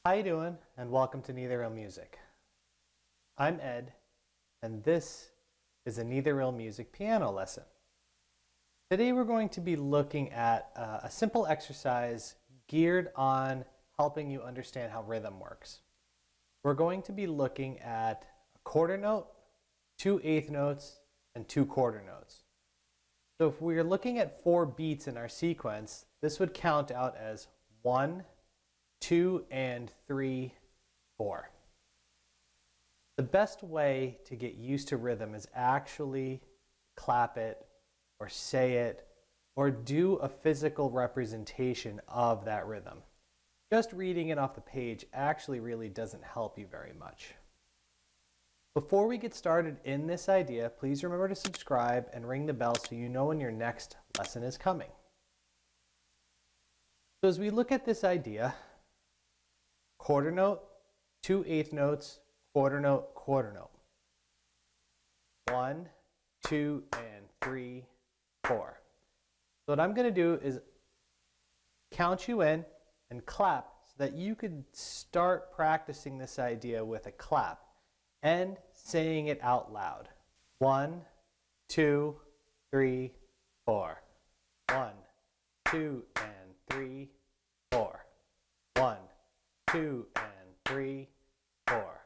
How you doing? And welcome to Neither Real Music. I'm Ed, and this is a Neither Real Music piano lesson. Today we're going to be looking at a simple exercise geared on helping you understand how rhythm works. We're going to be looking at a quarter note, 2 eighth notes, and 2 quarter notes. So if we're looking at 4 beats in our sequence, this would count out as 1, 2, and 3, 4. The best way to get used to rhythm is actually clap it or say it or do a physical representation of that rhythm. Just reading it off the page actually really doesn't help you very much. Before we get started in this idea, please remember to subscribe and ring the bell so you know when your next lesson is coming. So as we look at this idea, quarter note, 2 eighth notes, quarter note, quarter note. 1, 2, and 3, 4. So what I'm going to do is count you in and clap so that you could start practicing this idea with a clap and saying it out loud. 1, 2, 3, 4. 1, 2, and 3, 4. 1, 2, and 3, 4.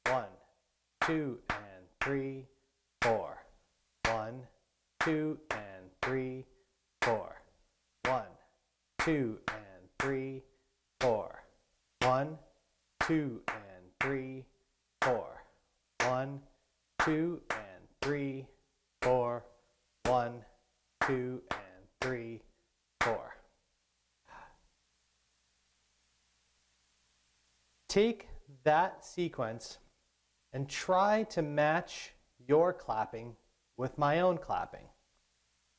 1, 2, and 3, 4. 1, 2, and 3, 4. 1, 2, and 3, 4. 1, 2, and 3, 4. 1, 2, and 3, 4. 1, 2, and 3, 4. Take that sequence and try to match your clapping with my own clapping.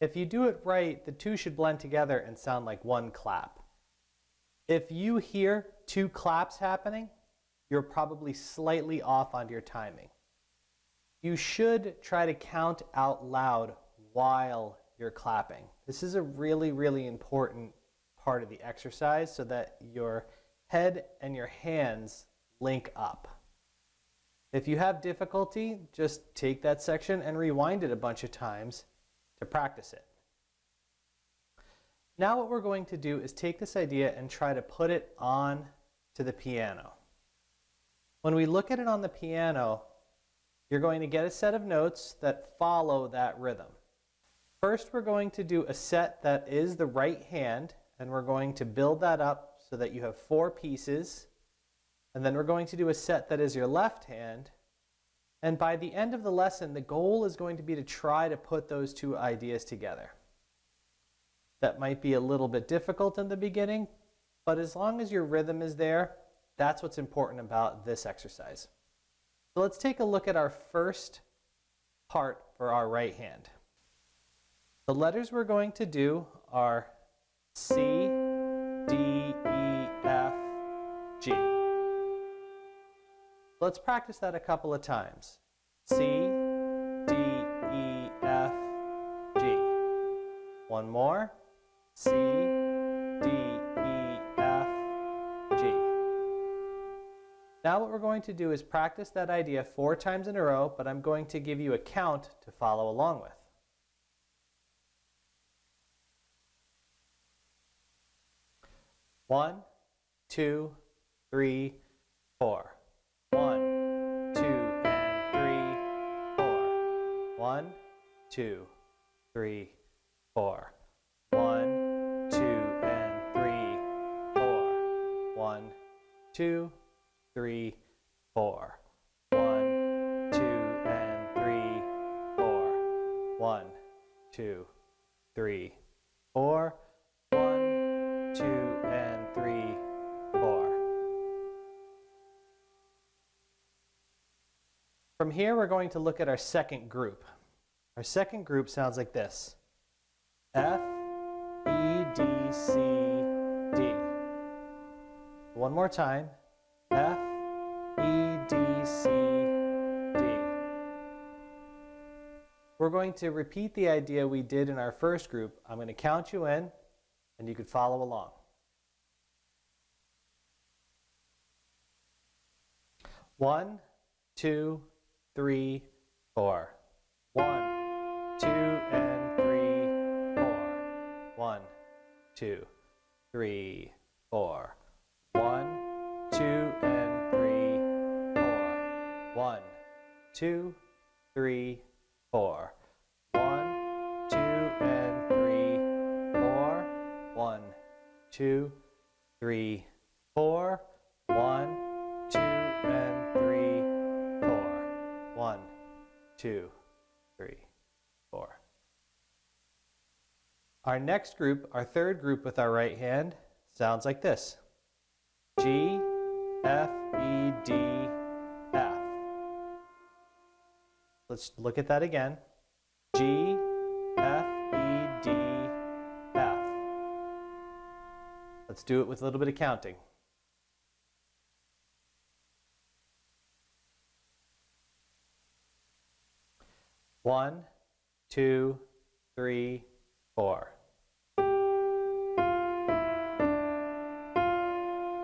If you do it right, the two should blend together and sound like one clap. If you hear 2 claps happening, you're probably slightly off on your timing. You should try to count out loud while you're clapping. This is a really, really important part of the exercise so that your head and your hands link up. If you have difficulty, just take that section and rewind it a bunch of times to practice it. Now what we're going to do is take this idea and try to put it on to the piano. When we look at it on the piano, you're going to get a set of notes that follow that rhythm. First, we're going to do a set that is the right hand, and we're going to build that up so that you have 4 pieces. And then we're going to do a set that is your left hand. And by the end of the lesson, the goal is going to be to try to put those 2 ideas together. That might be a little bit difficult in the beginning, but as long as your rhythm is there, that's what's important about this exercise. So let's take a look at our first part for our right hand. The letters we're going to do are C, D, E, F, G. Let's practice that a couple of times. C, D, E, F, G. One more. C, D, E, F, G. Now what we're going to do is practice that idea 4 times in a row, but I'm going to give you a count to follow along with. One, 2, 3, 4. 1, 2, and 3, 4. 1, 2, 3, 4. 1, 2, and 3, 4. 1, 2, 3, 4. 1, 2, and 3, 4. 1, 2, 3, 4. 1, 2, and 3, 4. From here, we're going to look at our second group. Our second group sounds like this. F, E, D, C, D. One more time. F, E, D, C, D. We're going to repeat the idea we did in our first group. I'm going to count you in, and you could follow along. 1, 2, 3, 4. 1, 2, and 3, 4. 1, 2, 3, 4. 1, 2, and 3, 4. 1, 2, 3, 4. 1, 2, and 3, 4. 1, 2, 3, 4. 1, 2, and 3, 4. 1, 2, 3, 4. Our next group, our third group with our right hand, sounds like this. G, F, E, D, F. Let's look at that again. G, F, E, D, F. Let's do it with a little bit of counting. 1, 2, 3, 4.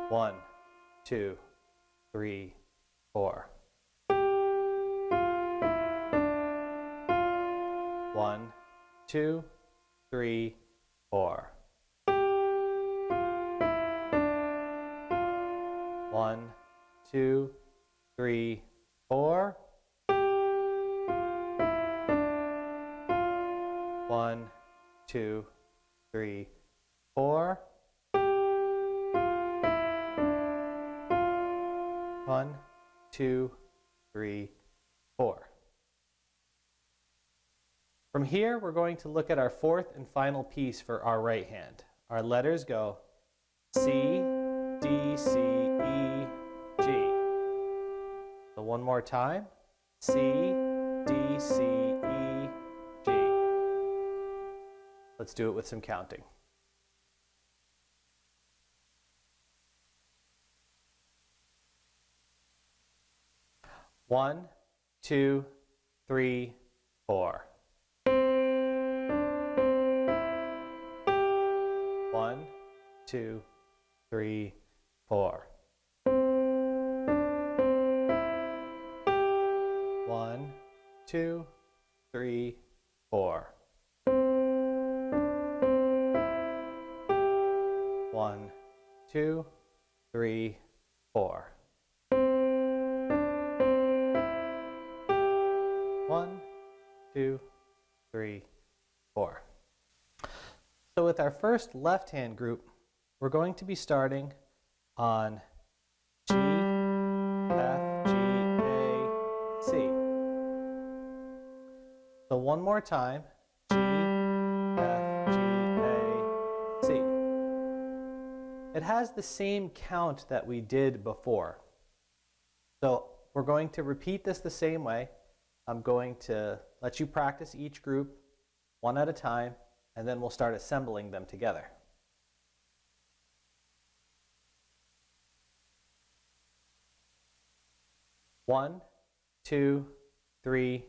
1, 2, 3, 4. 1, 2, 3, 4. 1, 2, 3, 4. 1, 2, 3, 4. 1, 2, 3, 4. From here, we're going to look at our fourth and final piece for our right hand. Our letters go C, D, C, E, G. So one more time. C, D, C, E, G. Let's do it with some counting. 1, 2, 3, 4. 1, 2, 3, 4. 1, 2, 3, 4. 1, 2, 3, 4. 1, 2, 3, 4. So with our first left hand group, we're going to be starting on G, F, G, A, C. So one more time, G, F, G, A, C. It has the same count that we did before. So we're going to repeat this the same way. I'm going to let you practice each group one at a time, and then we'll start assembling them together. One, 2, 3,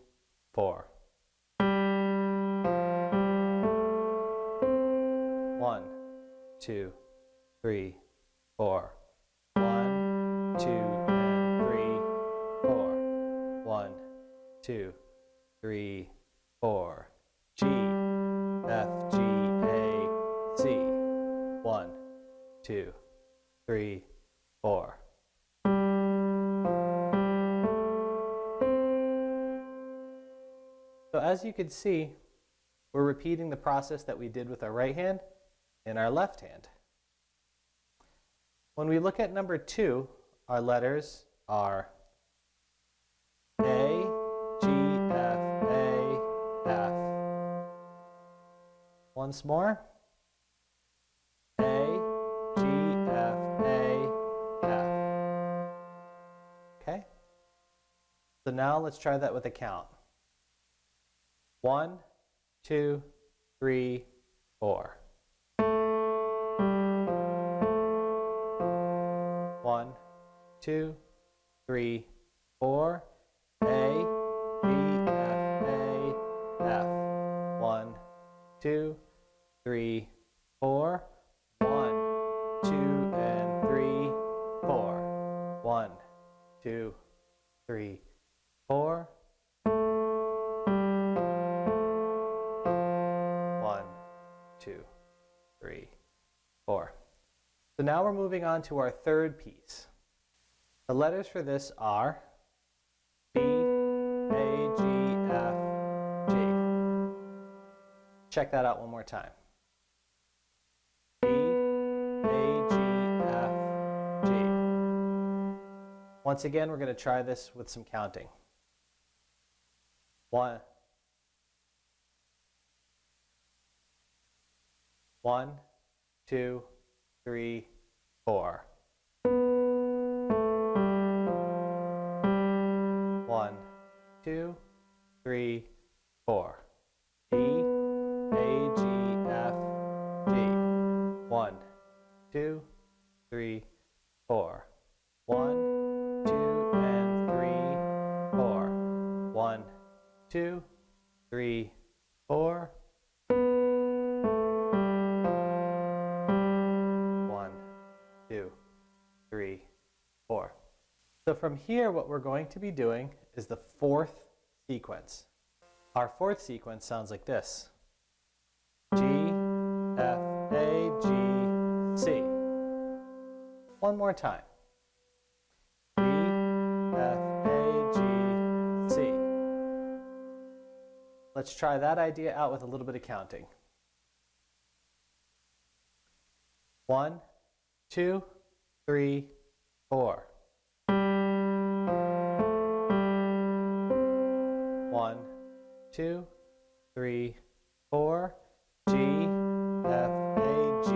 4. 1, 2, 3, 4. 1, 2, and 3, 4. 1, 2, 3, 4. G, F, G, A, C. 1, 2, 3, 4. So as you can see, we're repeating the process that we did with our right hand in our left hand. When we look at number 2, our letters are A, G, F, A, F. Once more. A, G, F, A, F. Okay? So now let's try that with a count. 1, 2, 3, 4. 1, 2, 3, 4. A, G, F, A, F. 1, 2, 3, 4. 1, 2, and 3, 4. 1, 2, 3, 4. 1, 2, 3, 4. So now we're moving on to our third piece. The letters for this are B, A, G, F, G. Check that out one more time. B, A, G, F, G. Once again, we're going to try this with some counting. 1, 2, 3, 4. 1, 2, 3, 4. B, A, G, F, G. 1, 2, 3, 4. 1, 2, and 3, 4. 1, 2, 3, 4. 1, 2, 3, 4. So from here, what we're going to be doing is the fourth sequence. Our fourth sequence sounds like this. G, F, A, G, C. One more time. G, F, A, G, C. Let's try that idea out with a little bit of counting. 1, 2, 3, 4. 1, 2, 3, 4. G, F, A, G,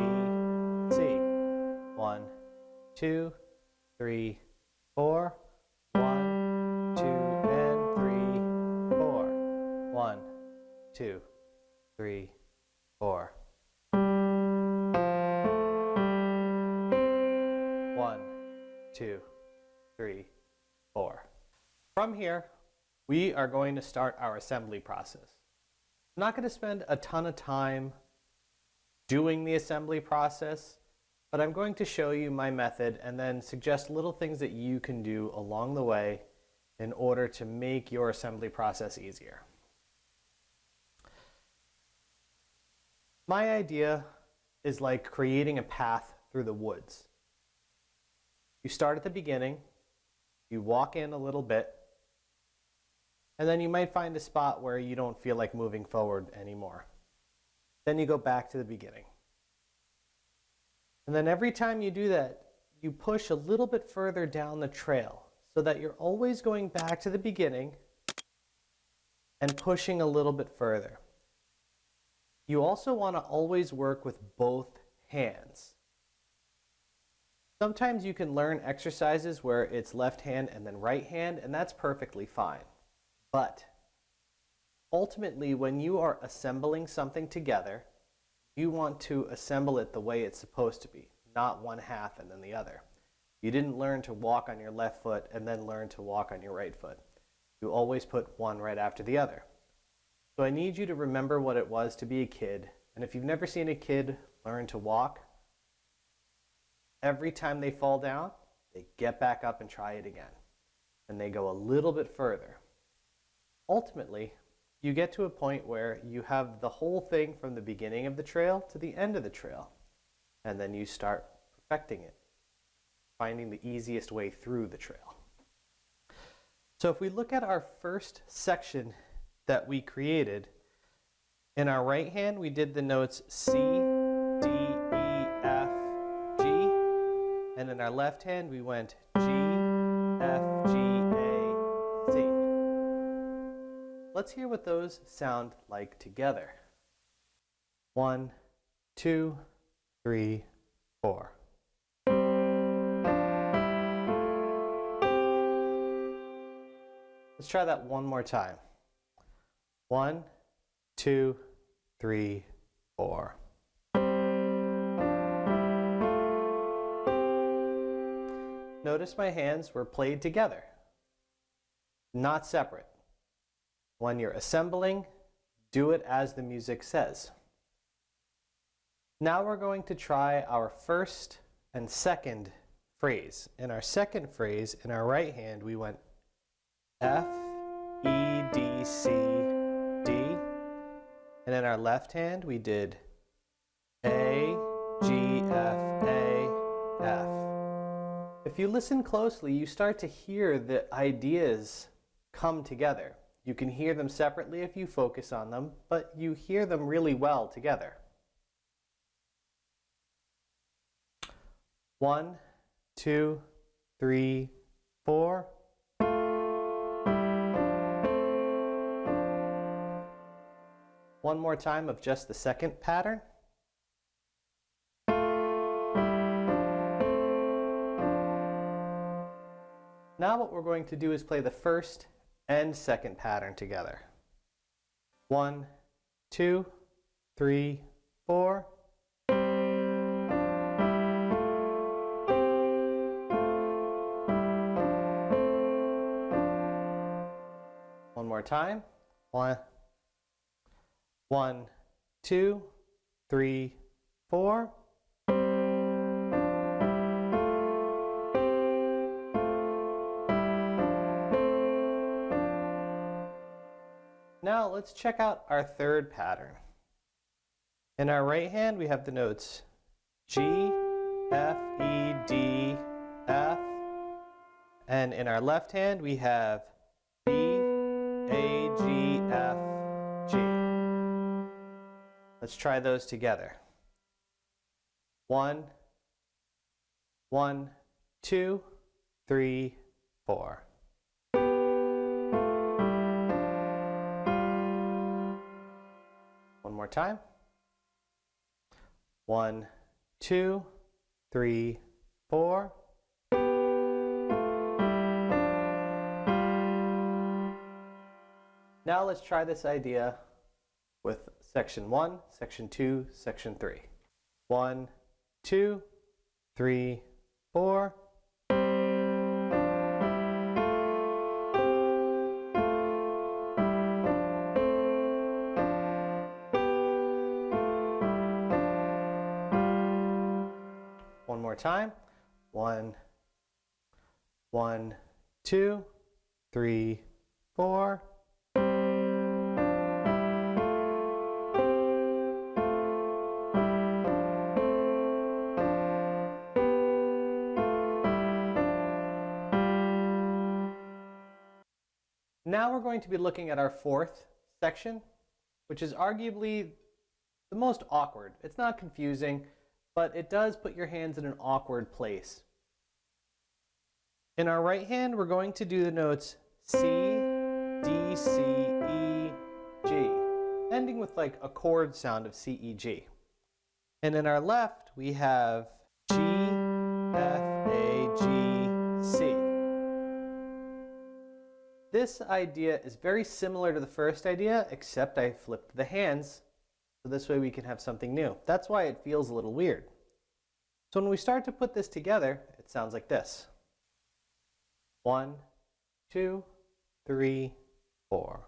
C. 1, 2, 3, 4. 1, 2, and 3, 4. 1, 2, 3, 4. 1, 2, 3, 4. From here, we are going to start our assembly process. I'm not going to spend a ton of time doing the assembly process, but I'm going to show you my method and then suggest little things that you can do along the way in order to make your assembly process easier. My idea is like creating a path through the woods. You start at the beginning, you walk in a little bit, and then you might find a spot where you don't feel like moving forward anymore. Then you go back to the beginning. And then every time you do that, you push a little bit further down the trail so that you're always going back to the beginning and pushing a little bit further. You also want to always work with both hands. Sometimes you can learn exercises where it's left hand and then right hand, and that's perfectly fine. But ultimately, when you are assembling something together, you want to assemble it the way it's supposed to be, not one half and then the other. You didn't learn to walk on your left foot and then learn to walk on your right foot. You always put one right after the other. So I need you to remember what it was to be a kid. And if you've never seen a kid learn to walk, every time they fall down, they get back up and try it again. And they go a little bit further. Ultimately, you get to a point where you have the whole thing from the beginning of the trail to the end of the trail. And then you start perfecting it, finding the easiest way through the trail. So if we look at our first section that we created, in our right hand we did the notes C, D, E, F, G, and in our left hand we went G, F, G, A, C. Let's hear what those sound like together. 1, 2, 3, 4. Let's try that one more time. 1, 2, 3, 4. Notice my hands were played together, not separate. When you're assembling, do it as the music says. Now we're going to try our first and second phrase. In our second phrase, in our right hand, we went F, E, D, C, D. And in our left hand, we did A, G, F, A, F. If you listen closely, you start to hear the ideas come together. You can hear them separately if you focus on them, but you hear them really well together. 1, 2, 3, 4. One more time of just the second pattern. Now what we're going to do is play the first and second pattern together. 1, 2, 3, 4. One more time. 1, 2, 3, 4. Now let's check out our third pattern. In our right hand, we have the notes G, F, E, D, F. And in our left hand, we have B, A, G, F, G. Let's try those together. 1, 2, 3, 4. One more time. 1, 2, 3, 4. Now let's try this idea with section 1, section 2, section 3. 1, 2, 3, 4. One more time. 1, 2, 3, 4. Now we're going to be looking at our fourth section, which is arguably the most awkward. It's not confusing, but it does put your hands in an awkward place. In our right hand, we're going to do the notes C, D, C, E, G, ending with like a chord sound of C, E, G. And in our left, we have G, F, A, G, C. This idea is very similar to the first idea, except I flipped the hands, so this way we can have something new. That's why it feels a little weird. So when we start to put this together, it sounds like this. 1, 2, 3, 4.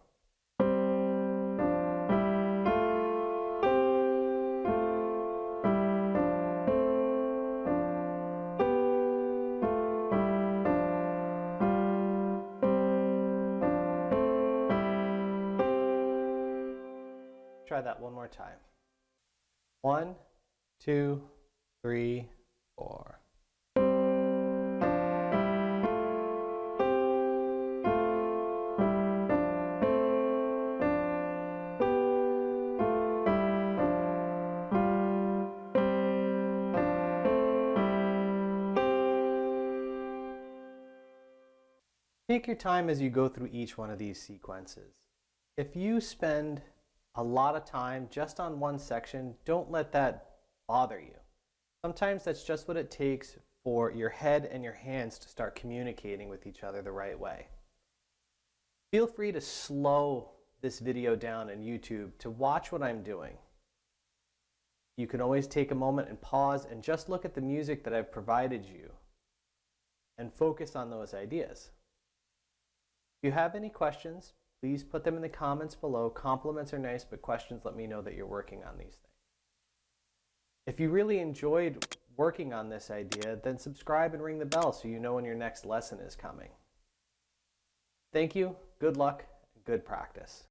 Try that one more time. 1, 2, 3, 4. Take your time as you go through each one of these sequences. If you spend a lot of time just on one section, don't let that bother you. Sometimes that's just what it takes for your head and your hands to start communicating with each other the right way. Feel free to slow this video down on YouTube to watch what I'm doing. You can always take a moment and pause and just look at the music that I've provided you and focus on those ideas. If you have any questions, please put them in the comments below. Compliments are nice, but questions let me know that you're working on these things. If you really enjoyed working on this idea, then subscribe and ring the bell so you know when your next lesson is coming. Thank you, good luck, good practice.